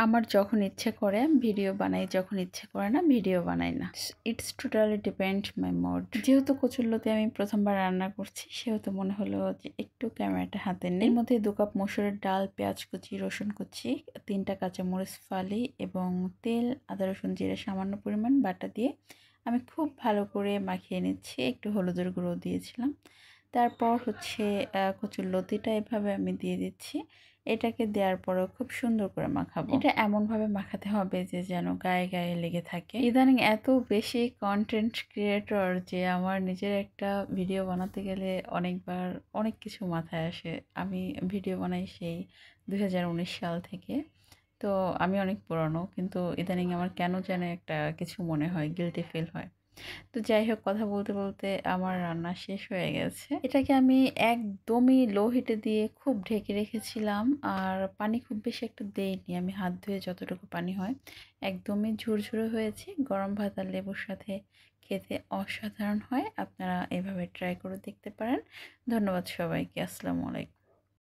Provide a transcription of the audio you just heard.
আমার যখন ইচ্ছে করে আমি ভিডিও বানাই, যখন ইচ্ছে করে না ভিডিও বানাই না। It's totally depend my mood. যেহেতু কচুরলতি আমি প্রথমবার রান্না করছি, সেহেতু মনে হলো যে একটু ক্যামেরাটা হাতে নিই। এর মধ্যে 2 কাপ মসুরের ডাল, পেঁয়াজ কুচি, রসুন কুচি, 3টা কাঁচামরিচ ফালি এবং তেল, আদা রসুন জিরে সামান্য পরিমাণ বাটা দিয়ে আমি খুব ভালো করে মাখিয়ে নিচ্ছি। একটু হলুদের গুঁড়ো দিয়েছিলাম। তারপর হচ্ছে কচুরলতিটা এভাবে আমি দিয়ে দিচ্ছি। এটাকে দেওয়ার পরেও খুব সুন্দর করে মাখাবো। এটা এমনভাবে মাখাতে হবে যে যেন গায়ে গায়ে লেগে থাকে। ইদানিং এত বেশি কন্টেন্ট ক্রিয়েটর যে আমার নিজের একটা ভিডিও বানাতে গেলে অনেকবার অনেক কিছু মাথায় আসে। আমি ভিডিও বানাই সেই 2019 সাল থেকে। তো আমি অনেক পুরনো, কিন্তু ইদানিং আমার কেন যেন একটা কিছু মনে হয়, গিল্টি ফিল হয়। তো যাই হোক, কথা বলতে বলতে আমার রান্না শেষ হয়ে গেছে। এটাকে আমি একদমই লো হিটে দিয়ে খুব ঢেকে রেখেছিলাম, আর পানি খুব বেশি একটা দেইনি। আমি হাত ধুয়ে যতটুকু পানি হয়, একদমই ঝুরঝুরে হয়েছে। গরম ভাত আর লেবুর সাথে খেতে অসাধারণ হয়। আপনারা এভাবে ট্রাই করে দেখতে পারেন। ধন্যবাদ সবাইকে। আসসালামু আলাইকুম।